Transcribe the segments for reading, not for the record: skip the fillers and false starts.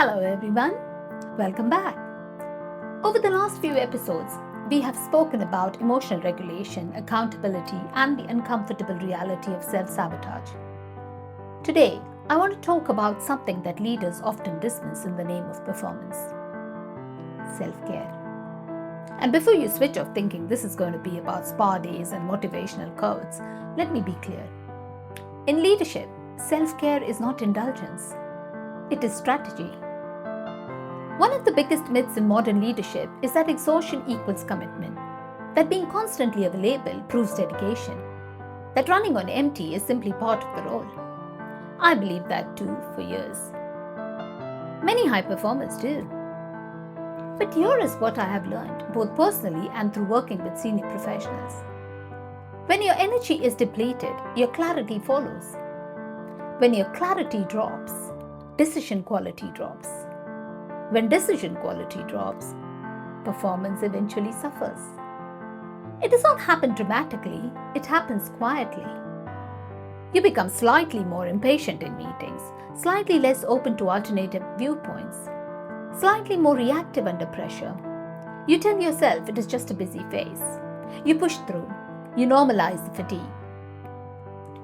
Hello everyone, welcome back. Over the last few episodes, we have spoken about emotional regulation, accountability, and the uncomfortable reality of self-sabotage. Today, I want to talk about something that leaders often dismiss in the name of performance: self-care. And before you switch off thinking this is going to be about spa days and motivational quotes, let me be clear. In leadership, self-care is not indulgence, it is strategy. One of the biggest myths in modern leadership is that exhaustion equals commitment, that being constantly available proves dedication, that running on empty is simply part of the role. I believed that too for years. Many high performers do. But here is what I have learned, both personally and through working with senior professionals. When your energy is depleted, your clarity follows. When your clarity drops, decision quality drops. When decision quality drops, performance eventually suffers. It does not happen dramatically, it happens quietly. You become slightly more impatient in meetings, slightly less open to alternative viewpoints, slightly more reactive under pressure. You tell yourself it is just a busy phase. You push through, you normalize the fatigue.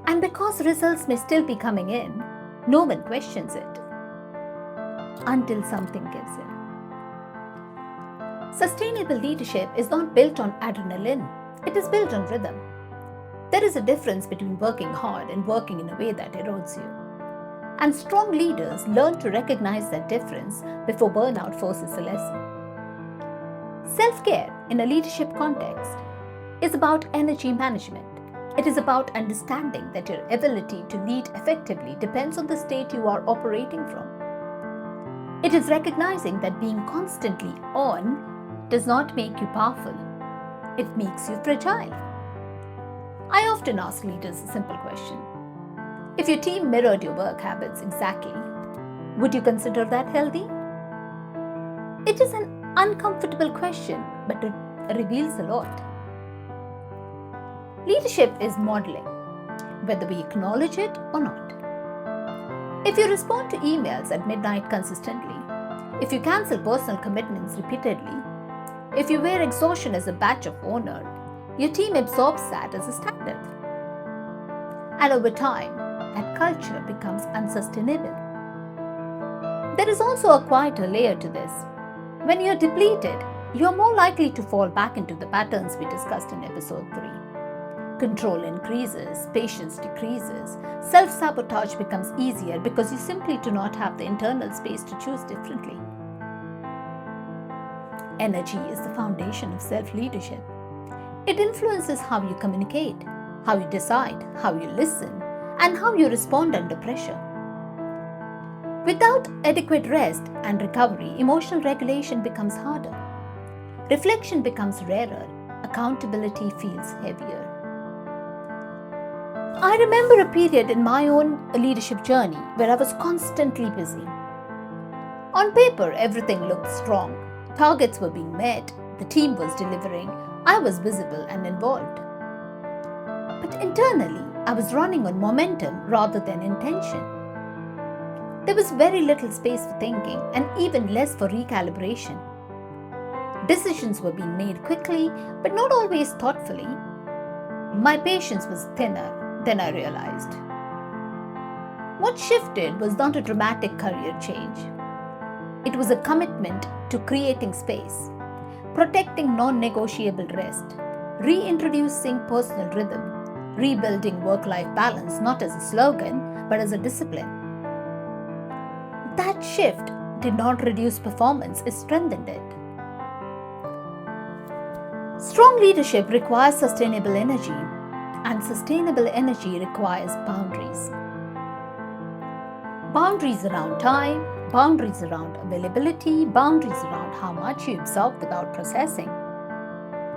And because results may still be coming in, no one questions it. Until something gives in. Sustainable leadership is not built on adrenaline, it is built on rhythm. There is a difference between working hard and working in a way that erodes you. And strong leaders learn to recognize that difference before burnout forces a lesson. Self-care in a leadership context is about energy management. It is about understanding that your ability to lead effectively depends on the state you are operating from. It is recognizing that being constantly on does not make you powerful. It makes you fragile. I often ask leaders a simple question. If your team mirrored your work habits exactly, would you consider that healthy? It is an uncomfortable question, but it reveals a lot. Leadership is modeling, whether we acknowledge it or not. If you respond to emails at midnight consistently, if you cancel personal commitments repeatedly, if you wear exhaustion as a badge of honor, your team absorbs that as a standard. And over time, that culture becomes unsustainable. There is also a quieter layer to this. When you're depleted, you're more likely to fall back into the patterns we discussed in episode 3. Control increases, patience decreases, self-sabotage becomes easier because you simply do not have the internal space to choose differently. Energy is the foundation of self-leadership. It influences how you communicate, how you decide, how you listen, and how you respond under pressure. Without adequate rest and recovery, emotional regulation becomes harder. Reflection becomes rarer. Accountability feels heavier. I remember a period in my own leadership journey where I was constantly busy. On paper, everything looked strong. Targets were being met, the team was delivering, I was visible and involved. But internally, I was running on momentum rather than intention. There was very little space for thinking and even less for recalibration. Decisions were being made quickly, but not always thoughtfully. My patience was thinner than I realized. What shifted was not a dramatic career change. It was a commitment to creating space, protecting non-negotiable rest, reintroducing personal rhythm, rebuilding work-life balance not as a slogan but as a discipline. That shift did not reduce performance, it strengthened it. Strong leadership requires sustainable energy, and sustainable energy requires boundaries. Boundaries around time, boundaries around availability, boundaries around how much you absorb without processing.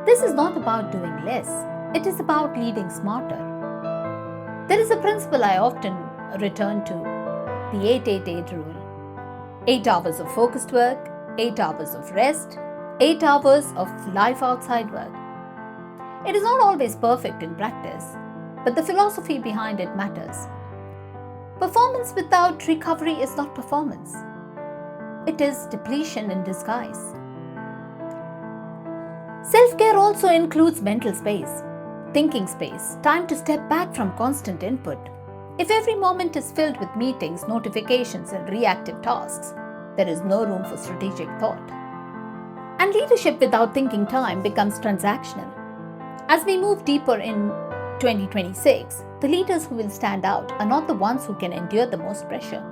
This is not about doing less, it is about leading smarter. There is a principle I often return to, the 8-8-8 rule. 8 hours of focused work, 8 hours of rest, 8 hours of life outside work. It is not always perfect in practice, but the philosophy behind it matters. Performance without recovery is not performance. It is depletion in disguise. Self-care also includes mental space, thinking space, time to step back from constant input. If every moment is filled with meetings, notifications, and reactive tasks, there is no room for strategic thought. And leadership without thinking time becomes transactional. As we move deeper in 2026, the leaders who will stand out are not the ones who can endure the most pressure.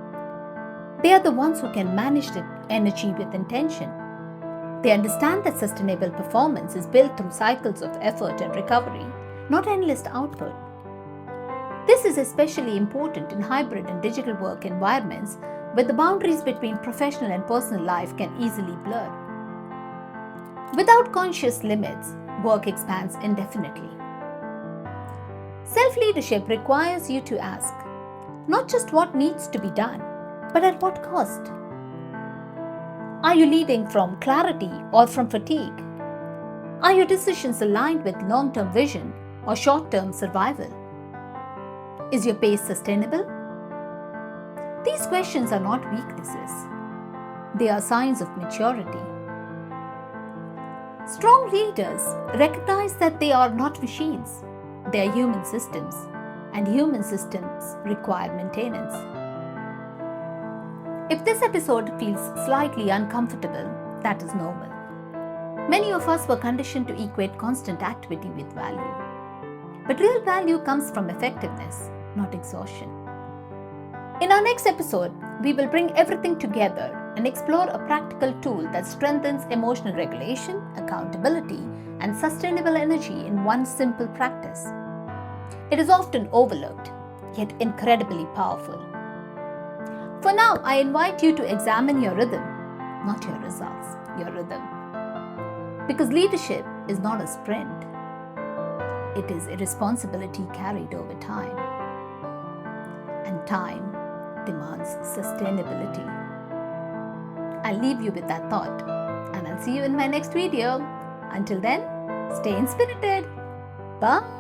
They are the ones who can manage the energy with intention. They understand that sustainable performance is built through cycles of effort and recovery, not endless output. This is especially important in hybrid and digital work environments where the boundaries between professional and personal life can easily blur. Without conscious limits, work expands indefinitely. Self-leadership requires you to ask, not just what needs to be done, but at what cost? Are you leading from clarity or from fatigue? Are your decisions aligned with long-term vision or short-term survival? Is your pace sustainable? These questions are not weaknesses. They are signs of maturity. Strong leaders recognize that they are not machines. They are human systems, and human systems require maintenance. If this episode feels slightly uncomfortable, that is normal. Many of us were conditioned to equate constant activity with value. But real value comes from effectiveness, not exhaustion. In our next episode, we will bring everything together and explore a practical tool that strengthens emotional regulation, accountability, and sustainable energy in one simple practice. It is often overlooked, yet incredibly powerful. For now, I invite you to examine your rhythm, not your results, your rhythm. Because leadership is not a sprint. It is a responsibility carried over time. And time demands sustainability. I'll leave you with that thought, and I'll see you in my next video. Until then, stay inspirited. Bye.